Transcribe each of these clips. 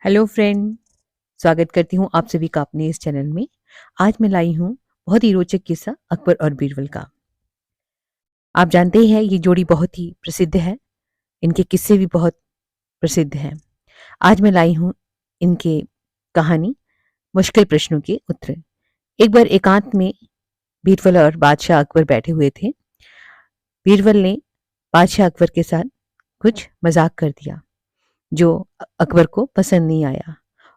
Hello friend. स्वागत करती हूँ आप सभी का अपने इस चैनल में। आज मैं लाई हूँ बहुत ही रोचक किस्सा अकबर और बीरबल का। आप जानते ही हैं ये जोड़ी बहुत ही प्रसिद्ध है। इनके किस्से भी बहुत प्रसिद्ध हैं। आज मैं लाई हूँ इनके कहानी मुश्किल प्रश्नों के उत्तर। एक बार एकांत में बीरबल और बादशाह अकबर बैठे हुए थे। बीरबल ने बादशाह अकबर के साथ कुछ मजाक कर दिया जो अकबर को पसंद नहीं आया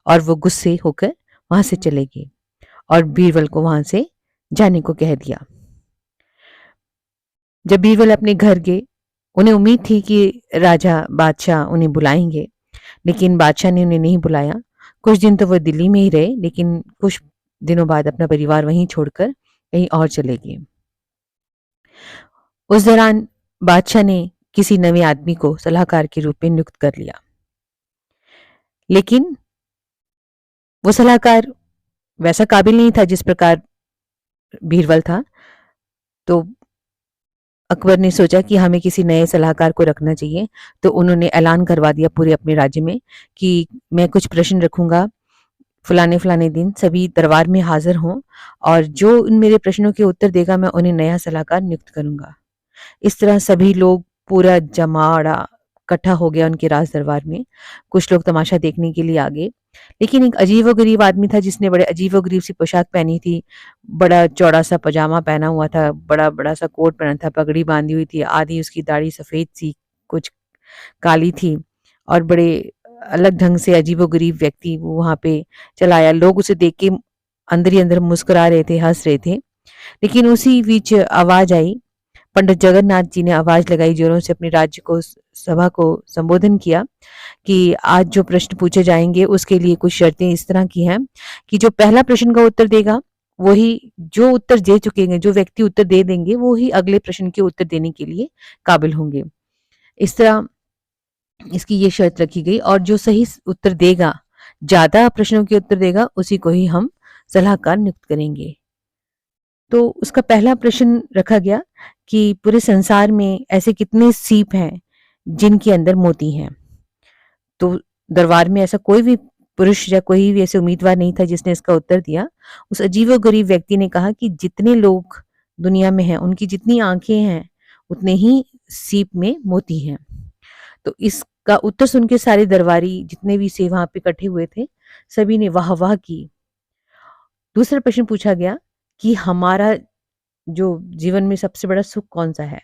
और वो गुस्से होकर वहां से चले गए और बीरबल को वहां से जाने को कह दिया। जब बीरबल अपने घर गए, उन्हें उम्मीद थी कि राजा बादशाह उन्हें बुलाएंगे, लेकिन बादशाह ने उन्हें नहीं बुलाया। कुछ दिन तो वो दिल्ली में ही रहे, लेकिन कुछ दिनों बाद अपना परिवार वहीं छोड़कर कहीं और चले गए। उस दौरान बादशाह ने किसी नए आदमी को सलाहकार के रूप में नियुक्त कर लिया, लेकिन वो सलाहकार वैसा काबिल नहीं था जिस प्रकार बीरबल था। तो अकबर ने सोचा कि हमें किसी नए सलाहकार को रखना चाहिए। तो उन्होंने ऐलान करवा दिया पूरे अपने राज्य में कि मैं कुछ प्रश्न रखूंगा, फलाने फलाने दिन सभी दरबार में हाजिर हों, और जो उन मेरे प्रश्नों के उत्तर देगा मैं उन्हें नया सलाहकार नियुक्त करूंगा। इस तरह सभी लोग, पूरा जमावड़ा इकट्ठा हो गया उनके राज दरबार में। कुछ लोग तमाशा देखने के लिए आ गए, लेकिन एक अजीबोगरीब आदमी था जिसने बड़े अजीबोगरीब सी पोशाक पहनी थी। बड़ा चौड़ा सा पजामा पहना हुआ था, बड़ा बड़ा सा कोट पहना था, पगड़ी बांधी हुई थी, आधी उसकी दाढ़ी सफेद सी कुछ काली थी, और बड़े अलग ढंग से अजीबोगरीब व्यक्ति वो वहां पे चला आया। लोग उसे देख के अंदर ही अंदर मुस्कुरा रहे थे, हंस रहे थे। लेकिन उसी बीच आवाज आई। पंडित जगन्नाथ जी ने आवाज लगाई जोरों से, अपने राज्य को, सभा को संबोधन किया कि आज जो प्रश्न पूछे जाएंगे उसके लिए कुछ शर्तें इस तरह की हैं कि जो पहला प्रश्न का उत्तर देगा, वही जो उत्तर दे चुके हैं, जो व्यक्ति उत्तर दे देंगे वो ही अगले प्रश्न के उत्तर देने के लिए काबिल होंगे। इस तरह इसकी ये शर्त रखी गई, और जो सही उत्तर देगा, ज्यादा प्रश्नों के उत्तर देगा, उसी को ही हम सलाहकार नियुक्त करेंगे। तो उसका पहला प्रश्न रखा गया कि पूरे संसार में ऐसे कितने सीप हैं जिनके अंदर मोती हैं। तो दरबार में ऐसा कोई भी पुरुष या कोई भी ऐसे उम्मीदवार नहीं था जिसने इसका उत्तर दिया। उस अजीबोगरीब व्यक्ति ने कहा कि जितने लोग दुनिया में हैं, उनकी जितनी आंखें हैं, उतने ही सीप में मोती हैं। तो इसका उत्तर सुन के सारे दरबारी जितने भी से वहां पे इकट्ठे हुए थे, सभी ने वाह वाह की। दूसरा प्रश्न पूछा गया कि हमारा जो जीवन में सबसे बड़ा सुख कौन सा है।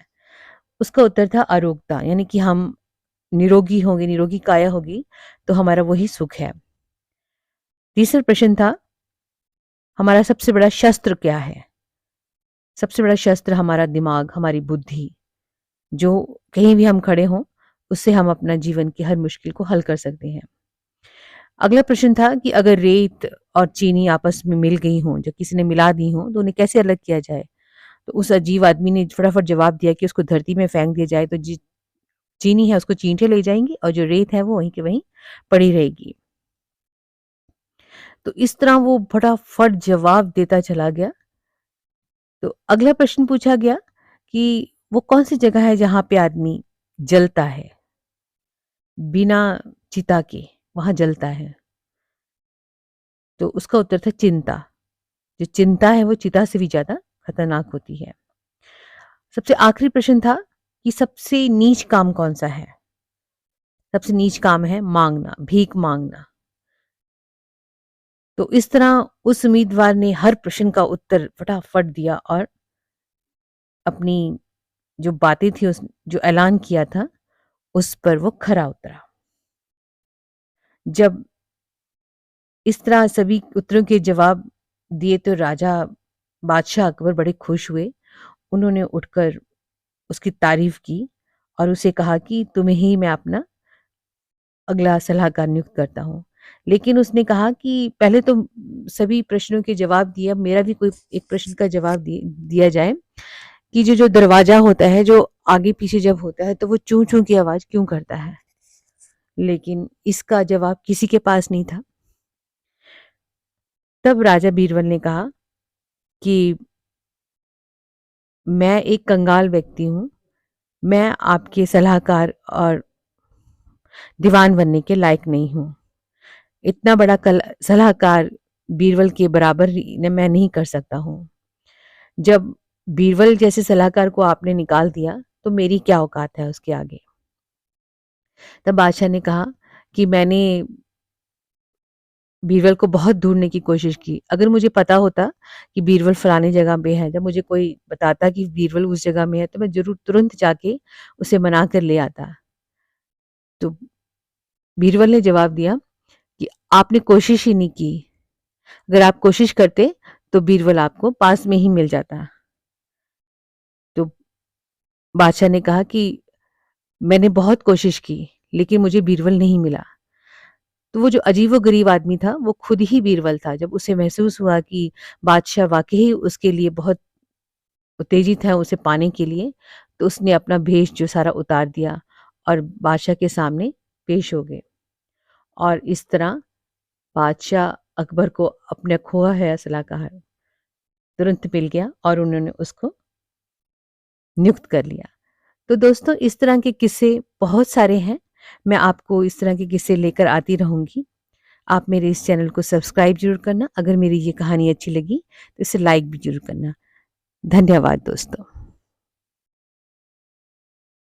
उसका उत्तर था अरोगता, यानी कि हम निरोगी होंगे, निरोगी काया होगी तो हमारा वही सुख है। तीसरा प्रश्न था हमारा सबसे बड़ा शस्त्र क्या है। सबसे बड़ा शस्त्र हमारा दिमाग, हमारी बुद्धि, जो कहीं भी हम खड़े हों उससे हम अपना जीवन की हर मुश्किल को हल कर सकते हैं। अगला प्रश्न था कि अगर रेत और चीनी आपस में मिल गई हों, जो किसी ने मिला दी हों, तो उन्हें कैसे अलग किया जाए। तो उस अजीब आदमी ने फटाफट जवाब दिया कि उसको धरती में फेंक दिया जाए तो चीनी है उसको चींटे ले जाएंगी, और जो रेत है वो वहीं के वहीं पड़ी रहेगी। तो इस तरह वो फटाफट जवाब देता चला गया। तो अगला प्रश्न पूछा गया कि वो कौन सी जगह है जहां पे आदमी जलता है, बिना चिता के वहां जलता है। तो उसका उत्तर था चिंता। जो चिंता है वो चिता से भी ज्यादा खतरनाक होती है। सबसे आखिरी प्रश्न था कि सबसे नीच काम कौन सा है। सबसे नीच काम है मांगना, भीख मांगना। तो इस तरह उस उम्मीदवार ने हर प्रश्न का उत्तर फटाफट दिया और अपनी जो बातें थी, उस जो ऐलान किया था उस पर वो खरा उतरा। जब इस तरह सभी उत्तरों के जवाब दिए तो राजा बादशाह अकबर बड़े खुश हुए। उन्होंने उठकर उसकी तारीफ की और उसे कहा कि तुम्हें ही मैं अपना अगला सलाहकार नियुक्त करता हूँ। लेकिन उसने कहा कि पहले तो सभी प्रश्नों के जवाब दिए, अब मेरा भी कोई एक प्रश्न का जवाब दिया जाए कि जो जो दरवाजा होता है, जो आगे पीछे जब होता है तो वो चूं चूं की आवाज क्यों करता है। लेकिन इसका जवाब किसी के पास नहीं था। तब राजा बीरबल ने कहा कि मैं एक कंगाल व्यक्ति हूं, मैं आपके सलाहकार और दीवान बनने के लायक नहीं हूं। इतना बड़ा कल सलाहकार बीरबल के बराबर मैं नहीं कर सकता हूँ। जब बीरबल जैसे सलाहकार को आपने निकाल दिया, तो मेरी क्या औकात है उसके आगे। तब बादशाह ने कहा कि मैंने बीरबल को बहुत ढूँढने की कोशिश की। अगर मुझे पता होता कि बीरबल फलानी जगह पे है, जब मुझे कोई बताता कि बीरबल उस जगह में है, तो मैं ज़रूर तुरंत जाके उसे मना कर ले आता। तो बीरबल ने जवाब दिया कि आपने कोशिश ही नहीं की। अगर आप कोशिश करते, तो बीरबल आपको पास में ही मिल जाता। तो बादशाह ने कहा कि मैंने बहुत कोशिश की, लेकिन मुझे बीरबल नहीं मिला। तो वो जो अजीबो-गरीब आदमी था, वो खुद ही बीरबल था। जब उसे महसूस हुआ कि बादशाह वाक़ई उसके लिए बहुत उत्तेजित है उसे पाने के लिए, तो उसने अपना भेष जो सारा उतार दिया और बादशाह के सामने पेश हो गए। और इस तरह बादशाह अकबर को अपना खोया हुआ सलाहकार तुरंत मिल गया और उन्होंने उसको नियुक्त कर लिया। तो दोस्तों, इस तरह के किस्से बहुत सारे हैं। मैं आपको इस तरह के किस्से लेकर आती रहूँगी। आप मेरे इस चैनल को सब्सक्राइब ज़रूर करना। अगर मेरी ये कहानी अच्छी लगी, तो इसे लाइक भी ज़रूर करना। धन्यवाद दोस्तों।